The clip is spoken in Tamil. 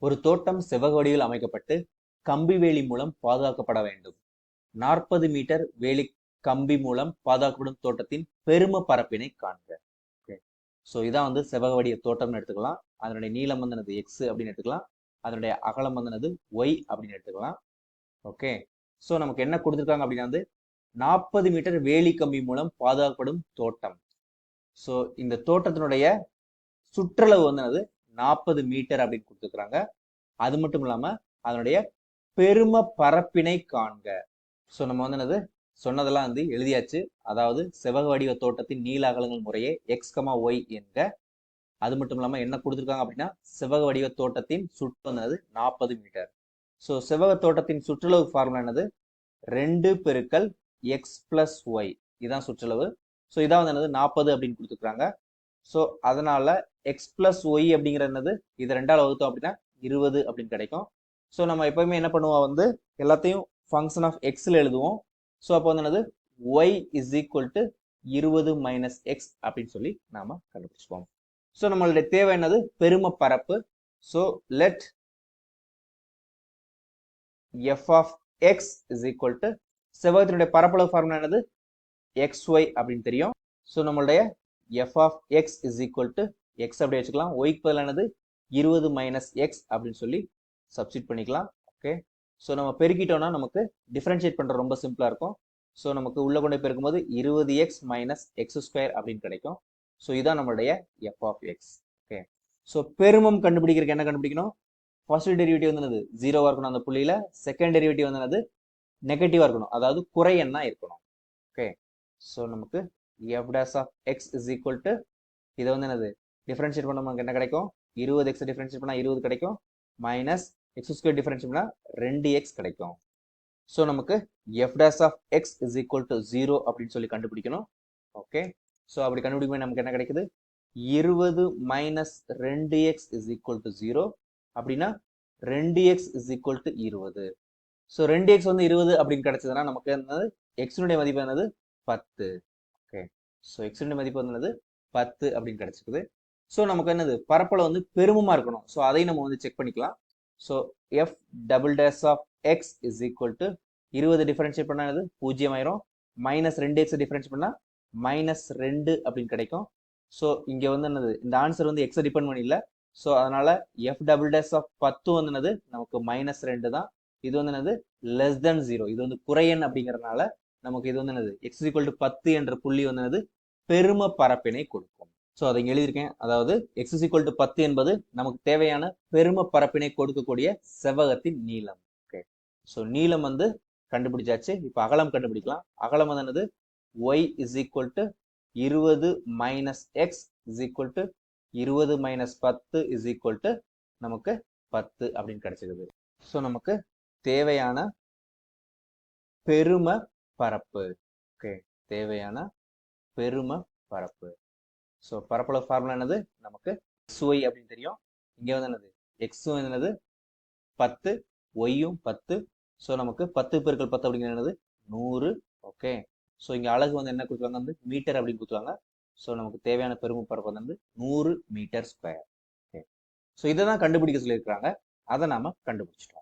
ஒரு தோட்டம் செவ்வக வடிவில் அமைக்கப்பட்டு கம்பி வேலி மூலம் பாதுகாக்கப்பட வேண்டும். 40 மீட்டர் வேலி கம்பி மூலம் பாதுகாக்கப்படும் தோட்டத்தின் பெரும பரப்பினை காண்க. ஸோ இதான் வந்து செவ்வக வடிவ தோட்டம்னு எடுத்துக்கலாம். அதனுடைய நீளம் வந்து என்னது எக்ஸ் அப்படின்னு எடுத்துக்கலாம். அதனுடைய அகலம் வந்து என்னது ஒய் அப்படின்னு எடுத்துக்கலாம். ஓகே, ஸோ நமக்கு என்ன கொடுத்துருக்காங்க அப்படின்னா வந்து 40 மீட்டர் வேலி கம்பி மூலம் பாதுகாக்கப்படும் தோட்டம். ஸோ இந்த தோட்டத்தினுடைய சுற்றளவு வந்து என்னது 40 மீட்டர் அப்படின்னு கொடுத்துருக்காங்க. அது மட்டும் இல்லாம அதனுடைய பெரும பரப்பினை காண்க. ஸோ நம்ம வந்து என்னது சொன்னதெல்லாம் வந்து எழுதியாச்சு. அதாவது செவ்வக வடிவ தோட்டத்தின் நீள அகலங்கள் முறையே எக்ஸ் ஒய் என்க. அது மட்டும் இல்லாம என்ன கொடுத்துருக்காங்க அப்படின்னா செவ்வக வடிவ தோட்டத்தின் சுற்று வந்து 40 மீட்டர். ஸோ செவ்வக தோட்டத்தின் சுற்றளவு ஃபார்முலா என்னது 2 பெருக்கல் எக்ஸ் பிளஸ் ஒய், இதான் சுற்றளவு. ஸோ இதான் வந்து என்னது 40 அப்படின்னு கொடுத்துருக்காங்க. ஸோ அதனால எக்ஸ் பிளஸ் ஒய் அப்படிங்கிறது என்னது இது 2ஆல் வகுத்தோம் அப்படின்னா 20 அப்படின்னு கிடைக்கும். ஸோ நம்ம எப்பவுமே என்ன பண்ணுவோம் வந்து எல்லாத்தையும் ஃபங்க்ஷன் ஆஃப் எக்ஸ்ல எழுதுவோம். ஸோ அப்போ வந்து என்னது y is equal to 20 minus x அப்படின்னு சொல்லி நாம கண்டுபிடிச்சுப்போம். ஸோ நம்மளுடைய தேவை என்னது பெரும பரப்பு. So let f of x is equal to செவ்வகத்தினுடைய பரப்பளவு ஃபார்முலா என்னது எக்ஸ் ஒய் அப்படின்னு தெரியும். ஸோ நம்மளுடைய f of x is equal to x அப்படி வச்சுக்கலாம். ஒய்க்கு பதில் என்னது 20 மைனஸ் எக்ஸ் அப்படின்னு சொல்லி சப்ஸ்டிட் பண்ணிக்கலாம். ஓகே, ஸோ நம்ம பெருக்கிட்டோம்னா நமக்கு டிஃபரன்ஷியேட் பண்ணுறது ரொம்ப சிம்பிளாக இருக்கும். ஸோ நமக்கு உள்ள கொண்டு பெருக்கும்போது 20x மைனஸ் எக்ஸ் ஸ்கொயர் அப்படின்னு கிடைக்கும். ஸோ இதான் நம்மளுடைய f of x. Okay, so பெருமம் கண்டுபிடிக்கிறதுக்கு என்ன கண்டுபிடிக்கணும்? ஃபர்ஸ்ட் டெரிவேட்டிவ் வந்து என்னது 0வா இருக்கணும் அந்த புள்ளியில. செகண்ட் டெரிவேட்டிவ் வந்து என்னது நெகட்டிவா இருக்கணும், அதாவது குறை எண்ணா இருக்கணும். ஓகே, ஸோ நமக்கு f dash of x is equal to இதை வந்து என்னது டிஃபரன்ஷியேட் பண்ண நமக்கு என்ன கிடைக்கும்? 20x டிஃபரன்ஷியேட் பண்ணால் 20 கிடைக்கும். மைனஸ் எக்ஸ் ஸ்கொயர் டிஃபரன்ஷியேட் பண்ணால் 2x கிடைக்கும். ஸோ நமக்கு f dash of x is equal to 0 அப்படின்னு சொல்லி கண்டுபிடிக்கணும். ஓகே, ஸோ அப்படி கண்டுபிடிக்கும் நமக்கு என்ன கிடைக்குது? 20 minus 2x is equal to 0 அப்படின்னா 2x is equal to 20. So 2x வந்து 20 அப்படின்னு கிடைச்சதுன்னா நமக்கு என்னது எக்ஸினுடைய மதிப்பு என்னது 10. ஓகே, ஸோ எக்ஸினுடைய மதிப்பு வந்து என்னது 10 அப்படின்னு கிடைச்சிருக்குது. ஸோ நமக்கு என்னது பரப்பளவு வந்து பெருமமா இருக்கணும். ஸோ அதையும் நம்ம வந்து செக் பண்ணிக்கலாம். So f double dash of x is equal to 20 differentiate பண்ணா என்னது 0 ஆயிரும். மைனஸ் 2x டிஃபரன்ஷியேட் பண்ணா மைனஸ் 2 அப்படின்னு கிடைக்கும். ஸோ இங்க வந்து என்னது இந்த ஆன்சர் வந்து எக்ஸை டிபெண்ட் பண்ணி இல்லை. ஸோ அதனால எஃப் டபுள் டேஷ் ஆஃப் 10 வந்து என்னது நமக்கு மைனஸ் 2 தான். இது வந்து என்னது லெஸ் தென் 0, இது வந்து குறையன் அப்படிங்கறதுனால நமக்கு இது வந்து என்னது எக்ஸ் ஈக்குவல் டு 10 என்ற புள்ளி வந்து என்னது பெரும பரப்பினை கொடுக்கும். ஸோ அதை இங்க எழுதியிருக்கேன். அதாவது எக்ஸ் இஸ் ஈக்குவல் டு 10 என்பது நமக்கு தேவையான பெரும பரப்பினை கொடுக்கக்கூடிய செவ்வகத்தின் நீளம். ஓகே, ஸோ நீளம் வந்து கண்டுபிடிச்சாச்சு. இப்போ அகலம் கண்டுபிடிக்கலாம். அகலம் வந்து என்னது y is equal to 20 minus x is equal to 20 minus 10 is equal to நமக்கு 10 அப்படின்னு கிடைச்சிருக்குது. ஸோ நமக்கு தேவையான பெரும பரப்பு. ஓகே, தேவையான பெரும பரப்பு. ஸோ பரப்பளவு ஃபார்முலா என்னது நமக்கு எக்ஸ் ஒய் அப்படின்னு தெரியும். இங்கே வந்து என்னது எக்ஸும் என்னது 10, ஒய்யும் 10. ஸோ நமக்கு 10 பெருக்கல் 10 அப்படிங்கிறது என்னது 100. ஓகே, ஸோ இங்கே அழகு வந்து என்ன கொடுத்துருவாங்க வந்து மீட்டர் அப்படின்னு கொடுத்துருவாங்க. ஸோ நமக்கு தேவையான பெரும பரப்பு வந்து 100 மீட்டர் ஸ்கொயர். ஓகே, ஸோ இதை தான் கண்டுபிடிக்க சொல்லியிருக்கிறாங்க. அதை நாம கண்டுபிடிச்சிட்டோம்.